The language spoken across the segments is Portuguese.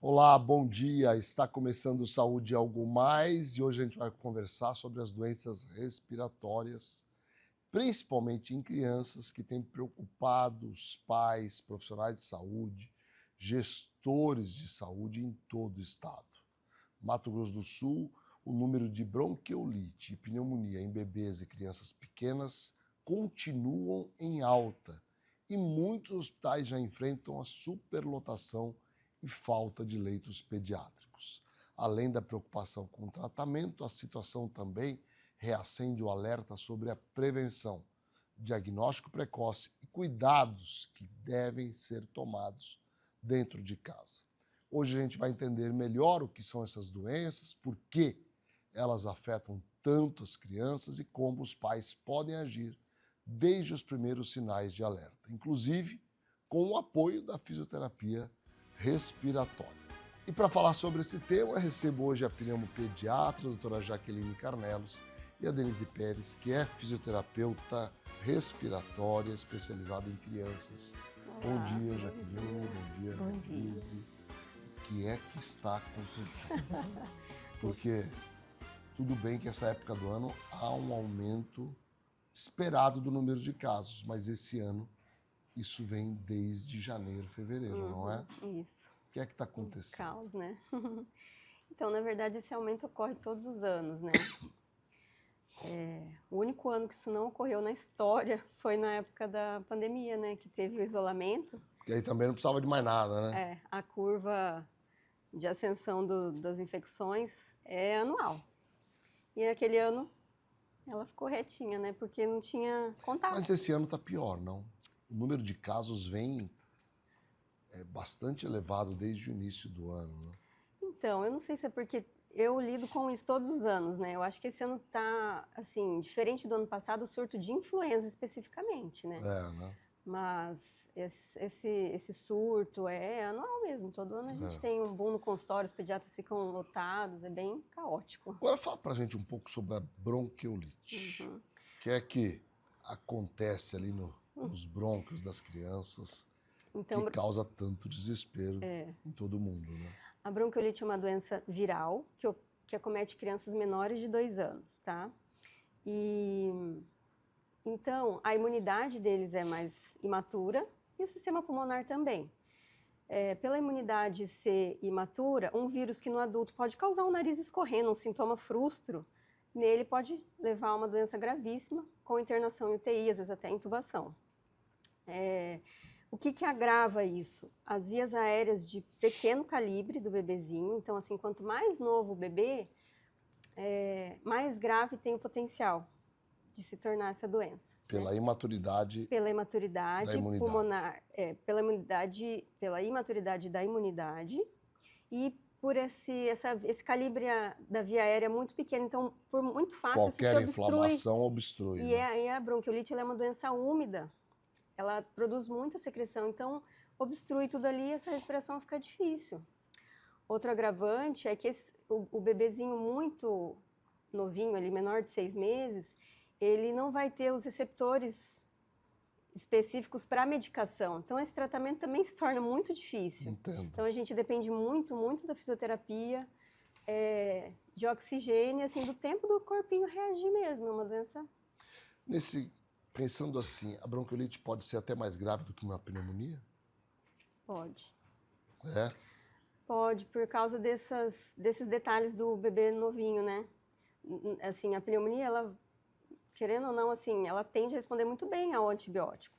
Olá, bom dia. Está começando o Saúde Algo Mais e hoje a gente vai conversar sobre as doenças respiratórias, principalmente em crianças, que têm preocupado os pais, profissionais de saúde, gestores de saúde em todo o estado. Mato Grosso do Sul, o número de bronquiolite e pneumonia em bebês e crianças pequenas continuam em alta e muitos hospitais já enfrentam a superlotação e falta de leitos pediátricos. Além da preocupação com o tratamento, a situação também reacende o alerta sobre a prevenção, diagnóstico precoce e cuidados que devem ser tomados dentro de casa. Hoje a gente vai entender melhor o que são essas doenças, por que elas afetam tanto as crianças e como os pais podem agir desde os primeiros sinais de alerta, inclusive com o apoio da fisioterapia respiratória. E para falar sobre esse tema, recebo hoje a pneumopediatra, a doutora Jaqueline Carnelos, e a Denise Pérez, que é fisioterapeuta respiratória, especializada em crianças. Olá, Bom dia, Jaqueline. Bom dia, Bom Denise. O que é que está acontecendo? Porque tudo bem que essa época do ano há um aumento esperado do número de casos, mas esse ano isso vem desde janeiro, fevereiro, não é? Isso. O que é que está acontecendo? Caos, né? Então, na verdade, esse aumento ocorre todos os anos, né? O único ano que isso não ocorreu na história foi na época da pandemia, né? Que teve o isolamento. E aí também não precisava de mais nada, né? A curva de ascensão das infecções é anual. E naquele ano ela ficou retinha, né? Porque não tinha contato. Mas esse ano está pior, não? O número de casos vem bastante elevado desde o início do ano, né? Então, eu não sei se é porque eu lido com isso todos os anos, né? Eu acho que esse ano tá, assim, diferente do ano passado, o surto de influenza especificamente, né? Né? Mas esse surto é anual mesmo. Todo ano a gente tem um boom no consultório, os pediatras ficam lotados, é bem caótico. Agora fala pra gente um pouco sobre a bronquiolite. O que é que acontece ali nos brônquios das crianças que causa tanto desespero em todo mundo, né? A bronquiolite é uma doença viral que acomete crianças menores de 2 anos, tá? Então, a imunidade deles é mais imatura e o sistema pulmonar também. Pela imunidade ser imatura, um vírus que no adulto pode causar um nariz escorrendo, um sintoma frustro, nele pode levar a uma doença gravíssima, com internação em UTI, às vezes até intubação. O que agrava isso? As vias aéreas de pequeno calibre do bebezinho. Então, assim, quanto mais novo o bebê, mais grave tem o potencial de se tornar essa doença. Pela imaturidade da imunidade. Pulmonar, pela imaturidade da imunidade e por esse calibre da via aérea muito pequeno. Então, por muito fácil, qualquer isso se obstrui. inflamação obstrui. E a bronquiolite ela é uma doença úmida. Ela produz muita secreção, então obstrui tudo ali e essa respiração fica difícil. Outro agravante é que o bebezinho muito novinho, ali, menor de 6 meses, ele não vai ter os receptores específicos para a medicação. Então, esse tratamento também se torna muito difícil. Entendo. Então, a gente depende muito, muito da fisioterapia, de oxigênio, assim, do tempo do corpinho reagir mesmo. É uma doença... Pensando assim, a bronquiolite pode ser até mais grave do que uma pneumonia? Pode. Pode, por causa desses detalhes do bebê novinho, né? Assim, a pneumonia, ela, querendo ou não, assim, ela tende a responder muito bem ao antibiótico.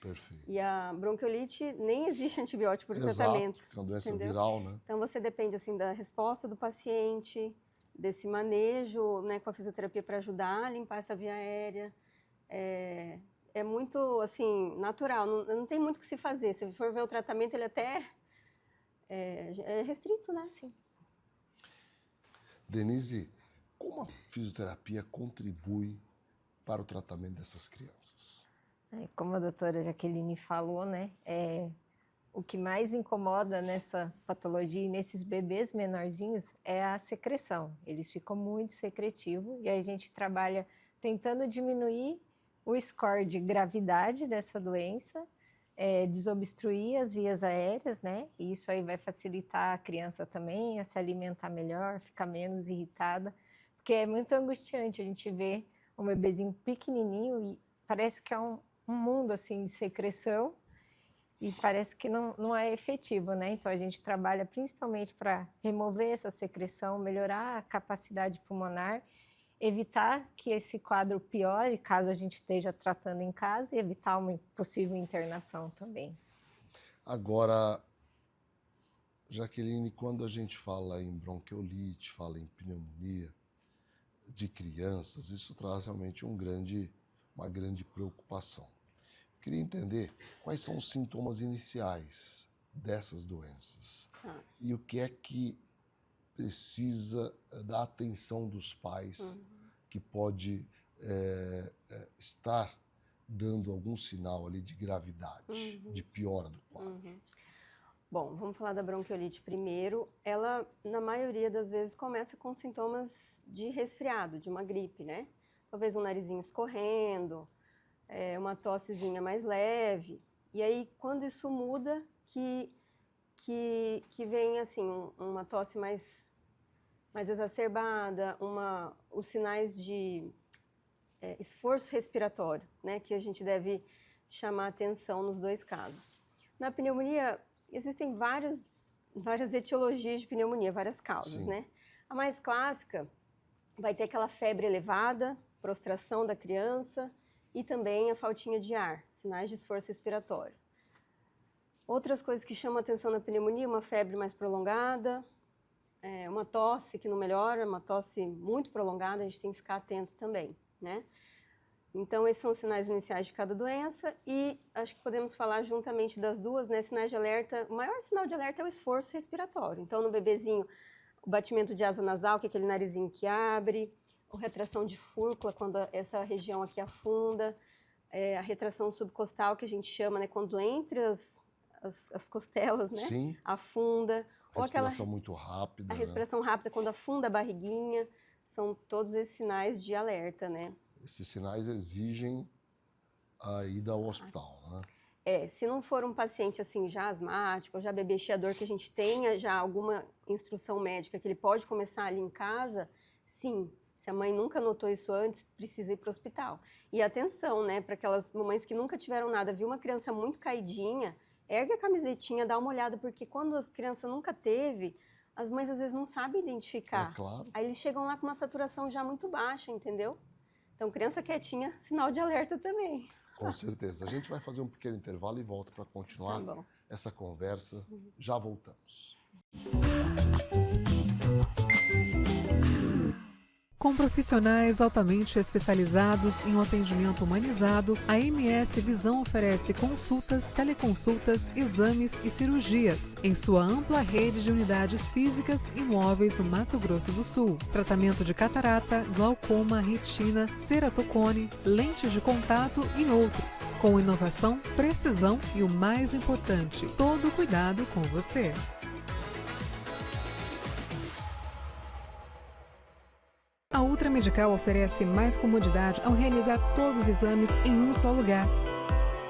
Perfeito. E a bronquiolite, nem existe antibiótico para o tratamento. Exato, que é uma doença viral, né? Então, você depende, assim, da resposta do paciente, desse manejo, né, com a fisioterapia para ajudar a limpar essa via aérea. É muito, assim, natural, não tem muito o que se fazer. Se for ver o tratamento, ele até é restrito, né? Sim. Denise, como a fisioterapia contribui para o tratamento dessas crianças? Como a doutora Jaqueline falou, né? O que mais incomoda nessa patologia e nesses bebês menorzinhos é a secreção. Eles ficam muito secretivos e a gente trabalha tentando diminuir o score de gravidade dessa doença desobstruir as vias aéreas, né? E isso aí vai facilitar a criança também a se alimentar melhor, ficar menos irritada, porque é muito angustiante a gente ver um bebezinho pequenininho e parece que é um mundo assim de secreção e parece que não é efetivo, né? Então a gente trabalha principalmente para remover essa secreção, melhorar a capacidade pulmonar, evitar que esse quadro piore, caso a gente esteja tratando em casa, e evitar uma possível internação também. Agora, Jaqueline, quando a gente fala em bronquiolite, fala em pneumonia de crianças, isso traz realmente uma grande preocupação. Eu queria entender quais são os sintomas iniciais dessas doenças e o que é que precisa da atenção dos pais que pode estar dando algum sinal ali de gravidade, de piora do quadro. Bom, vamos falar da bronquiolite primeiro. Ela, na maioria das vezes, começa com sintomas de resfriado, de uma gripe, né? Talvez um narizinho escorrendo, uma tossezinha mais leve. E aí, quando isso muda, que vem, assim, uma tosse mais exacerbada, os sinais de esforço respiratório, né? Que a gente deve chamar atenção nos dois casos. Na pneumonia, existem várias etiologias de pneumonia, várias causas, né? A mais clássica vai ter aquela febre elevada, prostração da criança e também a faltinha de ar, sinais de esforço respiratório. Outras coisas que chamam a atenção na pneumonia, uma febre mais prolongada, uma tosse que não melhora, uma tosse muito prolongada, a gente tem que ficar atento também, né? Então, esses são os sinais iniciais de cada doença e acho que podemos falar juntamente das duas, né? Sinais de alerta. O maior sinal de alerta é o esforço respiratório. Então, no bebezinho, o batimento de asa nasal, que é aquele narizinho que abre, a retração de fúrcula, quando essa região aqui afunda, a retração subcostal, que a gente chama, né? Quando entre as costelas, né? Sim. Afunda. Respiração muito rápida. A respiração rápida, quando afunda a barriguinha. São todos esses sinais de alerta, né? Esses sinais exigem a ida ao hospital, né? Se não for um paciente assim já asmático, ou já bebê chiador, que a gente tenha já alguma instrução médica que ele pode começar ali em casa, sim. Se a mãe nunca notou isso antes, precisa ir para o hospital. E atenção, né, para aquelas mamães que nunca tiveram nada, viu uma criança muito caidinha, ergue a camisetinha, dá uma olhada, porque quando as crianças nunca teve, as mães às vezes não sabem identificar. Claro. Aí eles chegam lá com uma saturação já muito baixa, entendeu? Então, criança quietinha, sinal de alerta também. Com certeza. A gente vai fazer um pequeno intervalo e volta para continuar essa conversa. Já voltamos. Com profissionais altamente especializados em um atendimento humanizado, a MS Visão oferece consultas, teleconsultas, exames e cirurgias em sua ampla rede de unidades físicas e móveis no Mato Grosso do Sul. Tratamento de catarata, glaucoma, retina, ceratocone, lentes de contato e outros. Com inovação, precisão e o mais importante, todo cuidado com você. A Ultra Medical oferece mais comodidade ao realizar todos os exames em um só lugar.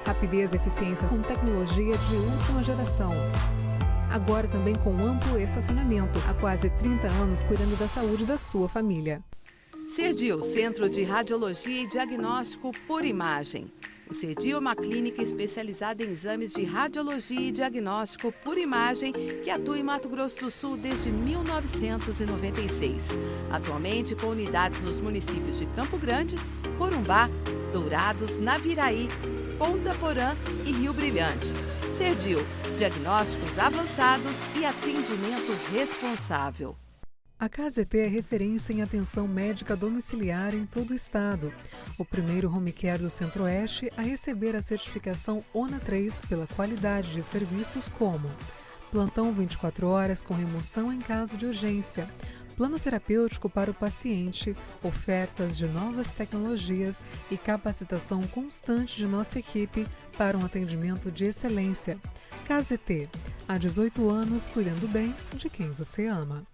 Rapidez e eficiência com tecnologia de última geração. Agora também com amplo estacionamento, há quase 30 anos cuidando da saúde da sua família. Cerdil, Centro de Radiologia e Diagnóstico por Imagem. O Cerdil é uma clínica especializada em exames de radiologia e diagnóstico por imagem que atua em Mato Grosso do Sul desde 1996. Atualmente com unidades nos municípios de Campo Grande, Corumbá, Dourados, Naviraí, Ponta Porã e Rio Brilhante. Cerdil, diagnósticos avançados e atendimento responsável. A KZT é referência em atenção médica domiciliar em todo o estado. O primeiro home care do Centro-Oeste a receber a certificação ONA 3 pela qualidade de serviços como plantão 24 horas com remoção em caso de urgência, plano terapêutico para o paciente, ofertas de novas tecnologias e capacitação constante de nossa equipe para um atendimento de excelência. KZT, há 18 anos cuidando bem de quem você ama.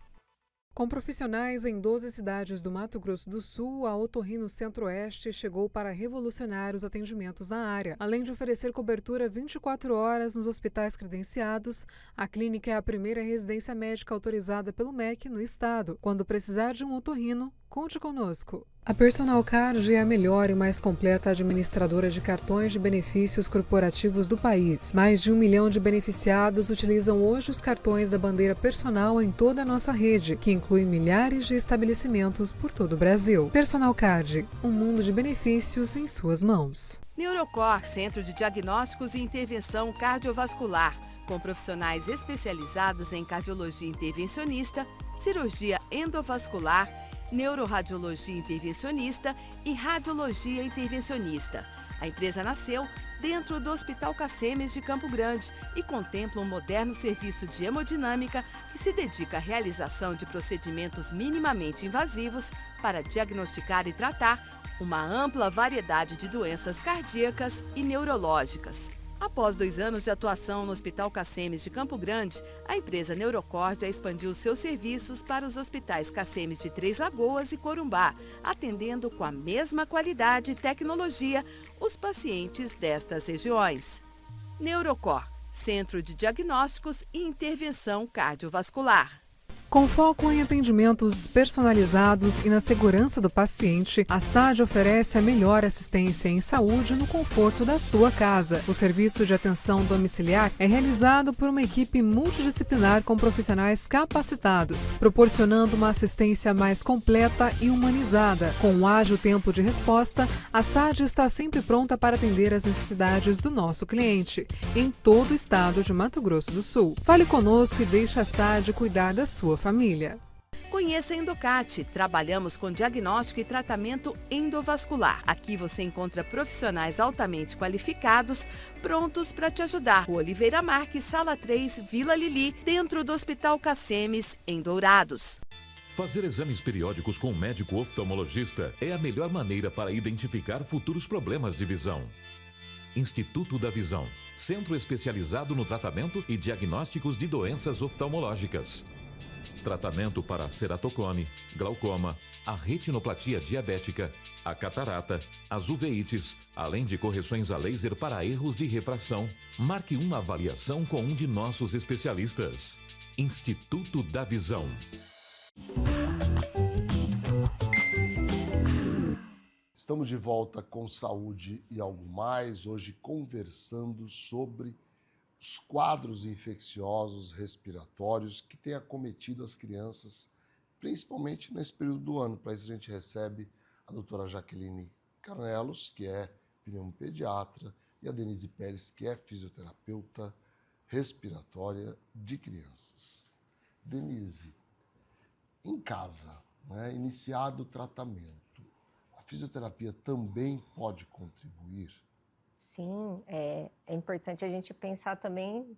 Com profissionais em 12 cidades do Mato Grosso do Sul, a Otorrino Centro-Oeste chegou para revolucionar os atendimentos na área. Além de oferecer cobertura 24 horas nos hospitais credenciados, a clínica é a primeira residência médica autorizada pelo MEC no estado. Quando precisar de um otorrino, conte conosco. A Personal Card é a melhor e mais completa administradora de cartões de benefícios corporativos do país. Mais de 1 milhão de beneficiados utilizam hoje os cartões da bandeira Personal em toda a nossa rede, que inclui milhares de estabelecimentos por todo o Brasil. Personal Card, um mundo de benefícios em suas mãos. Neurocor, Centro de Diagnósticos e Intervenção Cardiovascular, com profissionais especializados em cardiologia intervencionista, cirurgia endovascular, neuroradiologia intervencionista e radiologia intervencionista. A empresa nasceu dentro do Hospital Cacemes de Campo Grande e contempla um moderno serviço de hemodinâmica que se dedica à realização de procedimentos minimamente invasivos para diagnosticar e tratar uma ampla variedade de doenças cardíacas e neurológicas. Após 2 anos de atuação no Hospital Cacemes de Campo Grande, a empresa Neurocor já expandiu seus serviços para os hospitais Cacemes de Três Lagoas e Corumbá, atendendo com a mesma qualidade e tecnologia os pacientes destas regiões. Neurocor, Centro de Diagnósticos e Intervenção Cardiovascular. Com foco em atendimentos personalizados e na segurança do paciente, a SAD oferece a melhor assistência em saúde no conforto da sua casa. O serviço de atenção domiciliar é realizado por uma equipe multidisciplinar com profissionais capacitados, proporcionando uma assistência mais completa e humanizada. Com um ágil tempo de resposta, a SAD está sempre pronta para atender as necessidades do nosso cliente, em todo o estado de Mato Grosso do Sul. Fale conosco e deixe a SAD cuidar da sua família. Conheça a Endocate. Trabalhamos com diagnóstico e tratamento endovascular. Aqui você encontra profissionais altamente qualificados, prontos para te ajudar. Rua Oliveira Marques, Sala 3, Vila Lili, dentro do Hospital Cacemes, em Dourados. Fazer exames periódicos com um médico oftalmologista é a melhor maneira para identificar futuros problemas de visão. Instituto da Visão, centro especializado no tratamento e diagnósticos de doenças oftalmológicas. Tratamento para ceratocone, glaucoma, a retinoplatia diabética, a catarata, as uveites, além de correções a laser para erros de refração. Marque uma avaliação com um de nossos especialistas. Instituto da Visão. Estamos de volta com Saúde e Algo Mais, hoje conversando sobre os quadros infecciosos respiratórios que têm acometido as crianças, principalmente nesse período do ano. Para isso a gente recebe a doutora Jaqueline Carnelos, que é pneumopediatra, e a Denise Pérez, que é fisioterapeuta respiratória de crianças. Denise, em casa, iniciado o tratamento, a fisioterapia também pode contribuir? Sim, é importante a gente pensar também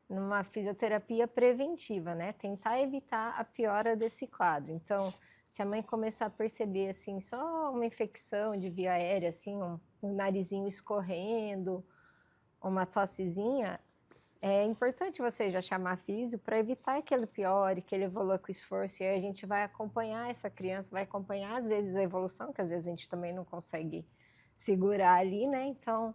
numa fisioterapia preventiva, né? Tentar evitar a piora desse quadro. Então, se a mãe começar a perceber, assim, só uma infecção de via aérea, assim, um narizinho escorrendo, uma tossezinha, é importante você já chamar físio para evitar que ele piore, que ele evolua com esforço. E aí a gente vai acompanhar essa criança, vai acompanhar, às vezes, a evolução, que às vezes a gente também não consegue segurar ali, né? Então,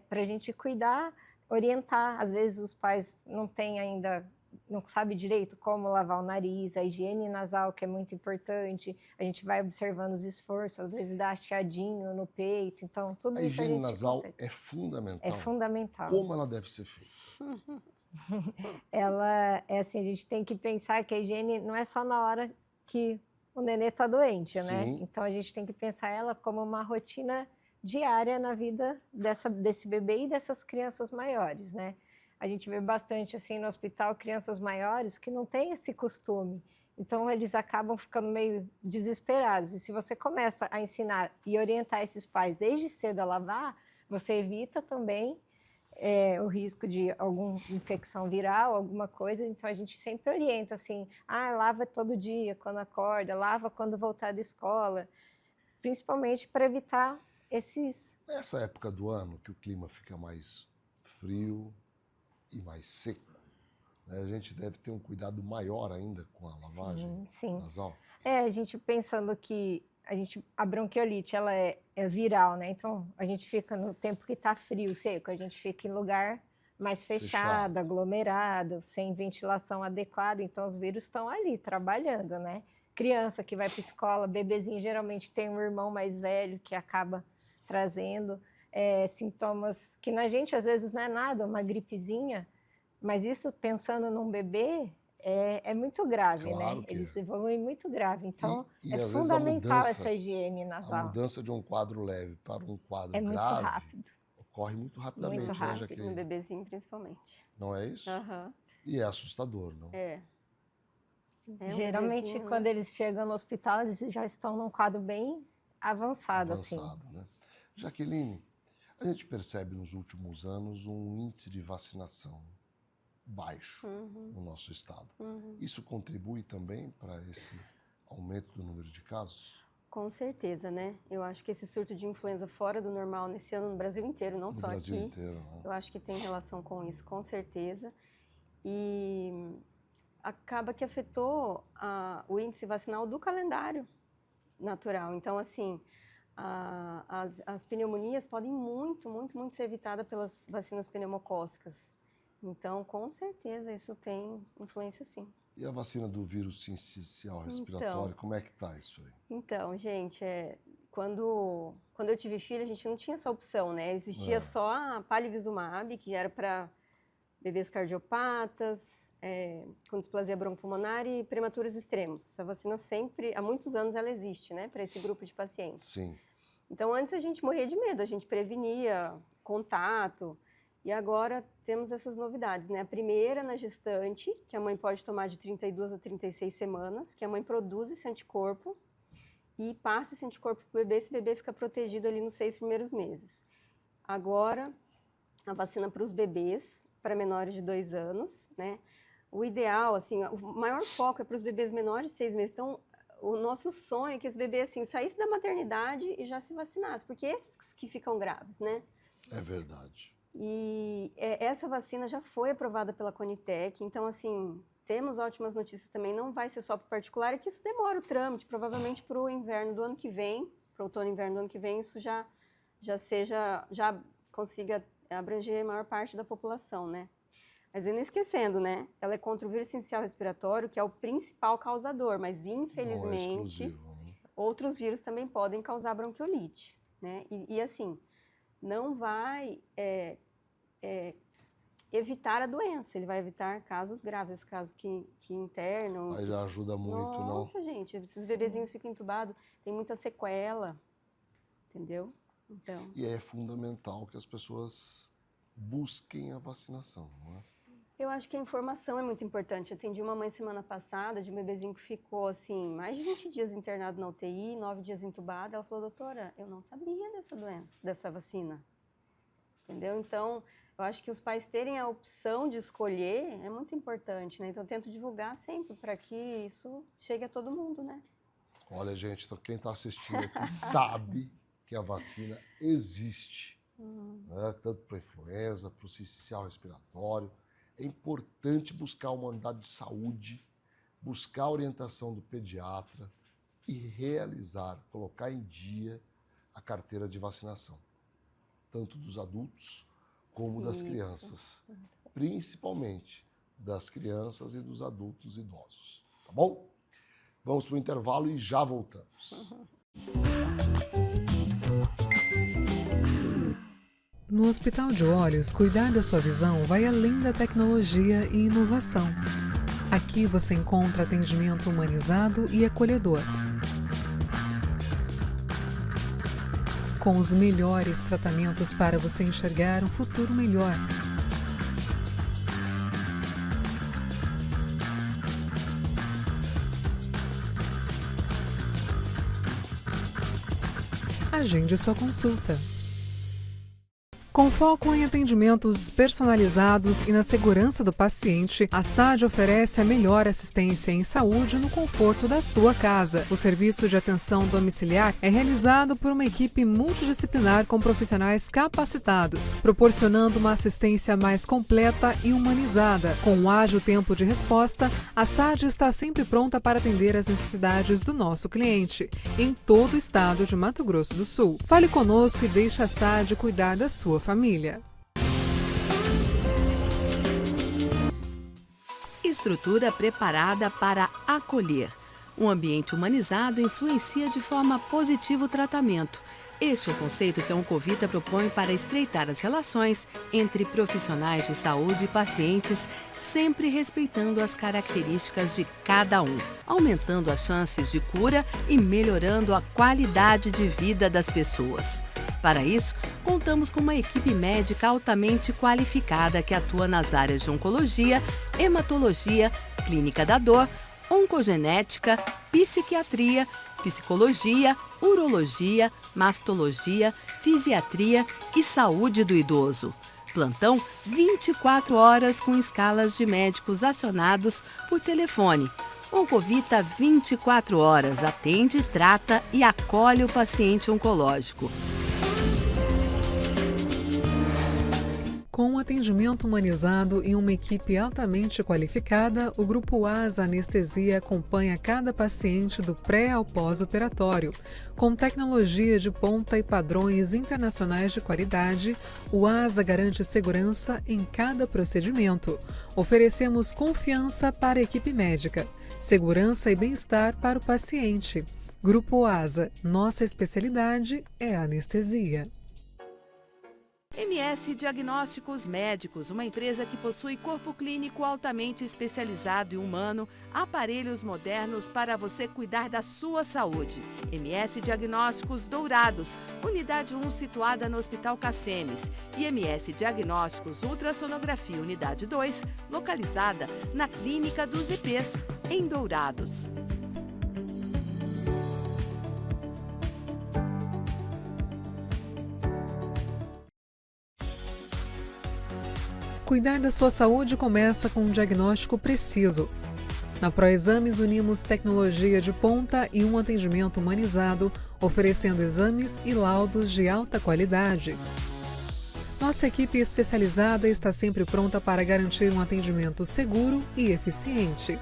para a gente cuidar, orientar. Às vezes os pais não têm ainda, não sabem direito como lavar o nariz, a higiene nasal, que é muito importante. A gente vai observando os esforços, às vezes dá chiadinho no peito. Então, tudo isso a gente higiene nasal consegue. é fundamental. É fundamental. Como ela deve ser feita? Ela é assim, a gente tem que pensar que a higiene não é só na hora que o nenê está doente, né? Sim. Então, a gente tem que pensar ela como uma rotina diária na vida desse bebê e dessas crianças maiores, né? A gente vê bastante, assim, no hospital, crianças maiores que não têm esse costume. Então, eles acabam ficando meio desesperados. E se você começa a ensinar e orientar esses pais desde cedo a lavar, você evita também o risco de alguma infecção viral, alguma coisa. Então, a gente sempre orienta, assim, lava todo dia, quando acorda, lava quando voltar da escola, principalmente para evitar Nessa época do ano que o clima fica mais frio e mais seco, né? A gente deve ter um cuidado maior ainda com a lavagem Sim. nasal. A gente pensando que a bronquiolite, ela é viral, né? Então, a gente fica no tempo que está frio, seco, a gente fica em lugar mais fechado, aglomerado, sem ventilação adequada, então os vírus estão ali trabalhando, né? Criança que vai para a escola, bebezinho geralmente tem um irmão mais velho que acaba trazendo sintomas que na gente às vezes não é nada, uma gripezinha, mas isso pensando num bebê é muito grave, Claro, né? que Eles evoluem muito grave, então e é às vezes fundamental essa higiene a nasal. mudança de um quadro leve para um quadro É muito grave rápido. ocorre muito rapidamente, Muito né, rápido. Jaqueline? No bebezinho, principalmente. Não é isso? Aham. E é assustador, não? É. É, um Geralmente, bebezinho, quando né? eles chegam no hospital, eles já estão num quadro bem avançado, assim. Né? Jaqueline, a gente percebe nos últimos anos um índice de vacinação baixo no nosso estado. Isso contribui também para esse aumento do número de casos? Com certeza, né? Eu acho que esse surto de influenza fora do normal nesse ano no Brasil inteiro, não No só Brasil aqui, inteiro, né? eu acho que tem relação com isso, com certeza. E acaba que afetou o índice vacinal do calendário natural. Então, assim, as pneumonias podem muito ser evitadas pelas vacinas pneumocócicas. Então, com certeza, isso tem influência, sim. E a vacina do vírus sincicial respiratório, como é que tá isso aí? Então, gente, quando eu tive filho, a gente não tinha essa opção, né? Existia só a palivizumab, que era para bebês cardiopatas, com displasia broncopulmonar e prematuros extremos. Essa vacina sempre, há muitos anos, ela existe, né? Para esse grupo de pacientes. Sim. Então, antes a gente morria de medo, a gente prevenia contato. E agora temos essas novidades, né? A primeira na gestante, que a mãe pode tomar de 32 a 36 semanas, que a mãe produz esse anticorpo e passa esse anticorpo para o bebê, esse bebê fica protegido ali nos 6 primeiros meses. Agora, a vacina para os bebês, para menores de 2 anos, né? O ideal, assim, o maior foco é para os bebês menores de 6 meses. Então, o nosso sonho é que esse bebê, assim, saísse da maternidade e já se vacinasse, porque esses que ficam graves, né? É verdade. E essa vacina já foi aprovada pela Conitec, então, assim, temos ótimas notícias também, não vai ser só para o particular, é que isso demora o trâmite, provavelmente para o inverno do ano que vem, para o outono e inverno do ano que vem, isso já consiga abranger a maior parte da população, né? Mas não esquecendo, né? Ela é contra o vírus sincicial respiratório, que é o principal causador, mas infelizmente, Não é exclusivo, né? outros vírus também podem causar bronquiolite, né? E assim, não vai evitar a doença, ele vai evitar casos graves, esses casos que internam. Aí já ajuda muito, não? Nossa, gente, esses bebezinhos ficam entubados, tem muita sequela, entendeu? Então. E é fundamental que as pessoas busquem a vacinação, não é? Eu acho que a informação é muito importante. Eu atendi uma mãe semana passada de um bebezinho que ficou, assim, mais de 20 dias internado na UTI, 9 dias entubado. Ela falou, doutora, eu não sabia dessa doença, dessa vacina. Entendeu? Então, eu acho que os pais terem a opção de escolher é muito importante, né? Então, eu tento divulgar sempre para que isso chegue a todo mundo, né? Olha, gente, quem está assistindo aqui sabe que a vacina existe, né? Tanto para a influenza, para o sincicial respiratório. É importante buscar uma unidade de saúde, buscar a orientação do pediatra e realizar, colocar em dia a carteira de vacinação, tanto dos adultos como das crianças, principalmente das crianças e dos adultos idosos, tá bom? Vamos para o intervalo e já voltamos. No Hospital de Olhos, cuidar da sua visão vai além da tecnologia e inovação. Aqui você encontra atendimento humanizado e acolhedor. Com os melhores tratamentos para você enxergar um futuro melhor. Agende sua consulta. Com foco em atendimentos personalizados e na segurança do paciente, a SAD oferece a melhor assistência em saúde no conforto da sua casa. O serviço de atenção domiciliar é realizado por uma equipe multidisciplinar com profissionais capacitados, proporcionando uma assistência mais completa e humanizada. Com um ágil tempo de resposta, a SAD está sempre pronta para atender as necessidades do nosso cliente, em todo o estado de Mato Grosso do Sul. Fale conosco e deixe a SAD cuidar da sua família. Estrutura preparada para acolher. Um ambiente humanizado influencia de forma positiva o tratamento. Este é o conceito que a Oncovita propõe para estreitar as relações entre profissionais de saúde e pacientes, sempre respeitando as características de cada um, aumentando as chances de cura e melhorando a qualidade de vida das pessoas. Para isso, contamos com uma equipe médica altamente qualificada que atua nas áreas de oncologia, hematologia, clínica da dor, oncogenética, psiquiatria, psicologia, urologia, mastologia, fisiatria e saúde do idoso. Plantão 24 horas com escalas de médicos acionados por telefone. Oncovita 24 horas atende, trata e acolhe o paciente oncológico. Com um atendimento humanizado e uma equipe altamente qualificada, o Grupo ASA Anestesia acompanha cada paciente do pré ao pós-operatório. Com tecnologia de ponta e padrões internacionais de qualidade, o ASA garante segurança em cada procedimento. Oferecemos confiança para a equipe médica, segurança e bem-estar para o paciente. Grupo ASA, nossa especialidade é a anestesia. MS Diagnósticos Médicos, uma empresa que possui corpo clínico altamente especializado e humano, aparelhos modernos para você cuidar da sua saúde. MS Diagnósticos Dourados, unidade 1 situada no Hospital Cassemes, e MS Diagnósticos Ultrassonografia, unidade 2, localizada na Clínica dos IPs, em Dourados. Cuidar da sua saúde começa com um diagnóstico preciso. Na Proexames unimos tecnologia de ponta e um atendimento humanizado, oferecendo exames e laudos de alta qualidade. Nossa equipe especializada está sempre pronta para garantir um atendimento seguro e eficiente.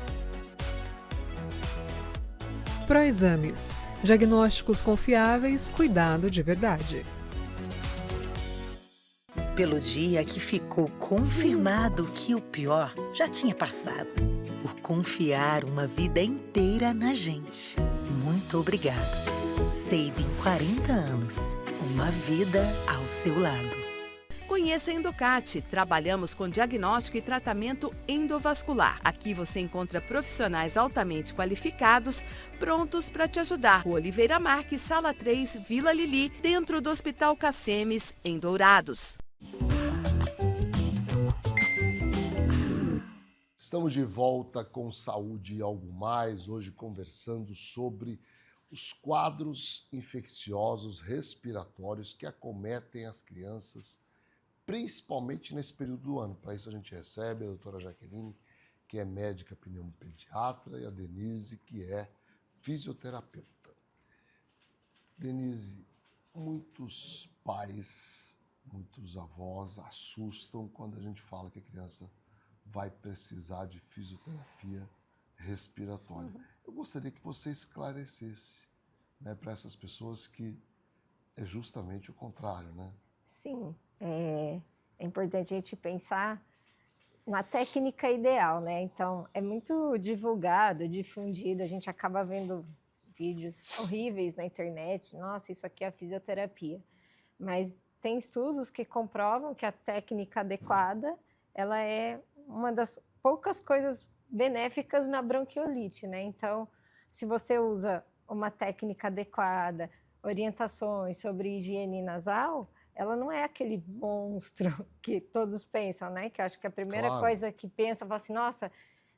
Proexames, diagnósticos confiáveis, cuidado de verdade. Pelo dia que ficou confirmado que o pior já tinha passado. Por confiar uma vida inteira na gente. Muito obrigado. Sabin 40 anos. Uma vida ao seu lado. Conheça a Endocate. Trabalhamos com diagnóstico e tratamento endovascular. Aqui você encontra profissionais altamente qualificados, prontos para te ajudar. Rua Oliveira Marques, Sala 3, Vila Lili, dentro do Hospital Cassemes, em Dourados. Estamos de volta com Saúde e Algo Mais, hoje conversando sobre os quadros infecciosos respiratórios que acometem as crianças, principalmente nesse período do ano. Para isso a gente recebe a doutora Jaqueline, que é médica pneumopediatra, e a Denise, que é fisioterapeuta. Denise, muitos pais, muitos avós assustam quando a gente fala que a criança vai precisar de fisioterapia respiratória. Eu gostaria que você esclarecesse, né, para essas pessoas que é justamente o contrário, né? Sim, é importante a gente pensar na técnica ideal, né? Então, é muito divulgado, difundido, a gente acaba vendo vídeos horríveis na internet, nossa, isso aqui é a fisioterapia. Mas tem estudos que comprovam que a técnica adequada, ela é uma das poucas coisas benéficas na bronquiolite, né? Então, se você usa uma técnica adequada, orientações sobre higiene nasal, ela não é aquele monstro que todos pensam, né? Que eu acho que a primeira coisa que pensa, fala assim, nossa,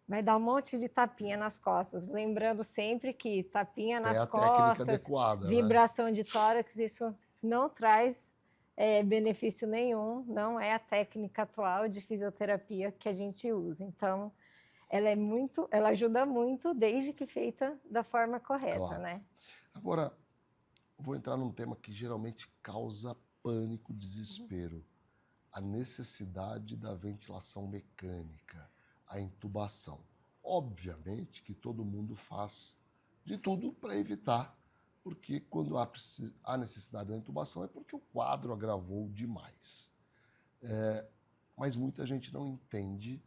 vai dar um monte de tapinha nas costas. Lembrando sempre que tapinha nas costas, adequada, vibração, né, de tórax, isso não traz benefício nenhum, não é a técnica atual de fisioterapia que a gente usa. Então, ela ajuda muito desde que feita da forma correta, Claro. né? Agora, vou entrar num tema que geralmente causa pânico, desespero. A necessidade da ventilação mecânica, a intubação. Obviamente que todo mundo faz de tudo para evitar, porque quando há necessidade da intubação é porque o quadro agravou demais. Mas muita gente não entende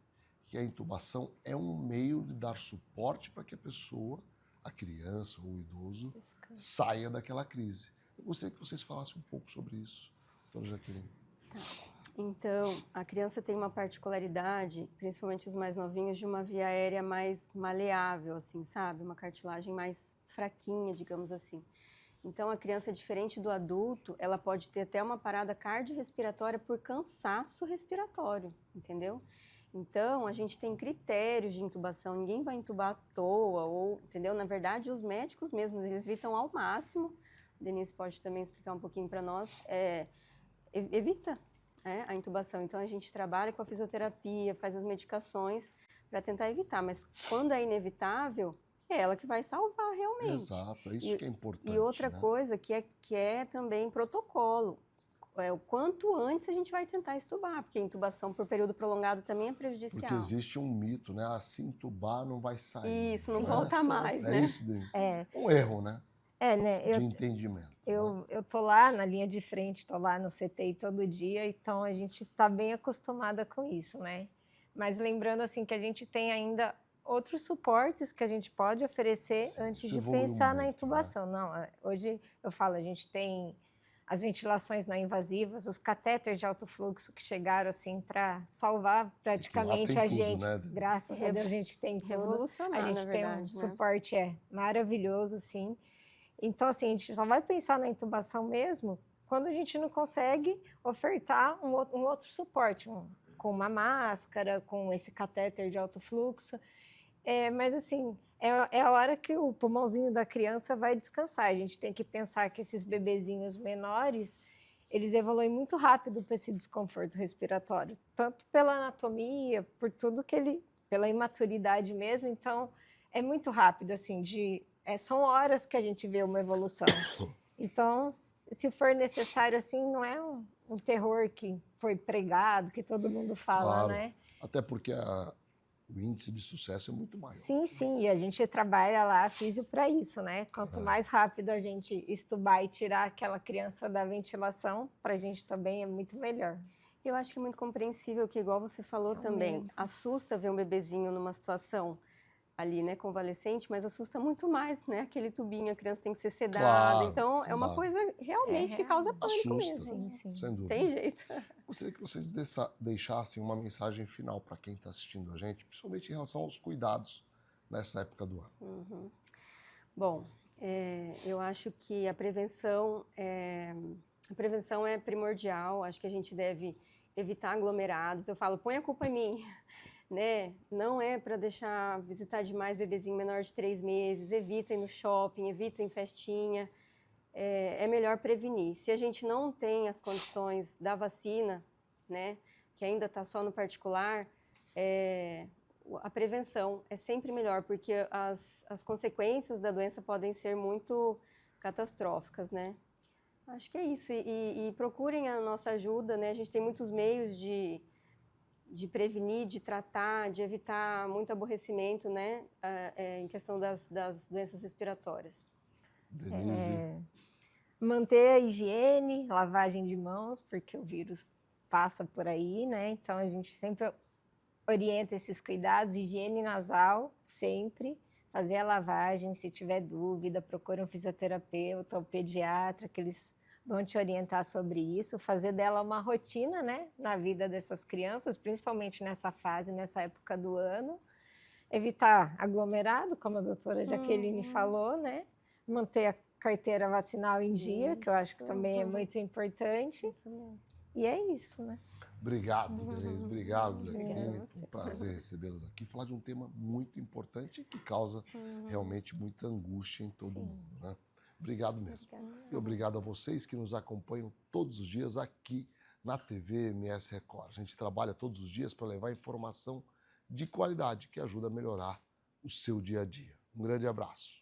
que a intubação é um meio de dar suporte para que a pessoa, a criança ou o idoso, saia daquela crise. Eu gostaria que vocês falassem um pouco sobre isso, doutora Jaqueline. Então, a criança tem uma particularidade, principalmente os mais novinhos, de uma via aérea mais maleável, assim, sabe? Uma cartilagem mais fraquinha, digamos assim. Então, a criança, diferente do adulto, ela pode ter até uma parada cardiorrespiratória por cansaço respiratório, entendeu? Então, a gente tem critérios de intubação, ninguém vai intubar à toa, ou, entendeu? Na verdade, os médicos mesmos, eles evitam ao máximo, a Denise pode também explicar um pouquinho para nós, evita a intubação. Então, a gente trabalha com a fisioterapia, faz as medicações para tentar evitar, mas quando é inevitável, é ela que vai salvar realmente. Exato, é isso que é importante. E outra né? coisa que é também protocolo. O quanto antes a gente vai tentar extubar, porque a intubação por período prolongado também é prejudicial. Porque existe um mito, né? Se intubar não vai sair. Isso, não né? volta mais, É né? isso, Denise? Um erro, né? Né? De entendimento. né? Eu tô lá na linha de frente, tô lá no CTI todo dia, então a gente tá bem acostumada com isso, né? Mas lembrando assim que a gente tem ainda outros suportes que a gente pode oferecer Sim, antes isso de evoluiu pensar na muito, intubação. Não, hoje eu falo, a gente tem as ventilações não invasivas, os catéteres de alto fluxo que chegaram assim para salvar praticamente tem a tudo, gente. né, Denise? Graças a Deus a gente tem tudo. Revolucionar, A gente na tem verdade, um né? suporte maravilhoso, sim. Então, assim, a gente só vai pensar na intubação mesmo quando a gente não consegue ofertar um outro suporte, com uma máscara, com esse catéter de alto fluxo. Mas, assim, é a hora que o pulmãozinho da criança vai descansar. A gente tem que pensar que esses bebezinhos menores, eles evoluem muito rápido para esse desconforto respiratório, tanto pela anatomia, por tudo pela imaturidade mesmo. Então, é muito rápido, assim, são horas que a gente vê uma evolução. Então, se for necessário, assim, não é um terror que foi pregado, que todo mundo fala, Claro. né? Até porque o índice de sucesso é muito maior. Sim, e a gente trabalha lá físio para isso, né? Quanto mais rápido a gente estubar e tirar aquela criança da ventilação, para a gente também é muito melhor. Eu acho que é muito compreensível que, igual você falou também, assusta ver um bebezinho numa situação ali, né, convalescente, mas assusta muito mais, né, aquele tubinho, a criança tem que ser sedada, Claro, então é uma coisa realmente que causa pânico Assusta, mesmo. Sim. sem dúvida. Tem jeito. Gostaria que vocês deixassem uma mensagem final para quem está assistindo a gente, principalmente em relação aos cuidados nessa época do ano. Bom, eu acho que a prevenção é primordial, acho que a gente deve evitar aglomerados. Eu falo, põe a culpa em mim, né? Não é para deixar visitar demais bebezinho menor de 3 meses, evita ir no shopping, evita ir em festinha. É melhor prevenir. Se a gente não tem as condições da vacina, né, que ainda está só no particular, a prevenção é sempre melhor, porque as consequências da doença podem ser muito catastróficas, né? Acho que é isso. E procurem a nossa ajuda, né? A gente tem muitos meios de prevenir, de tratar, de evitar muito aborrecimento, né? Em questão das doenças respiratórias. Denise? Manter a higiene, lavagem de mãos, porque o vírus passa por aí, né? Então, a gente sempre orienta esses cuidados, higiene nasal, sempre. Fazer a lavagem, se tiver dúvida, procure um fisioterapeuta ou pediatra, que eles vão te orientar sobre isso. Fazer dela uma rotina, né? Na vida dessas crianças, principalmente nessa fase, nessa época do ano. Evitar aglomerado, como a doutora Jaqueline falou, né? Manter a carteira vacinal em dia, que eu acho que também é muito importante. Isso mesmo. E é isso, né? Obrigado, Denise. Obrigado, Jaqueline. Foi um prazer recebê-las aqui. Falar de um tema muito importante que causa realmente muita angústia em todo mundo, né? Obrigado mesmo. E obrigado a vocês que nos acompanham todos os dias aqui na TV MS Record. A gente trabalha todos os dias para levar informação de qualidade que ajuda a melhorar o seu dia a dia. Um grande abraço.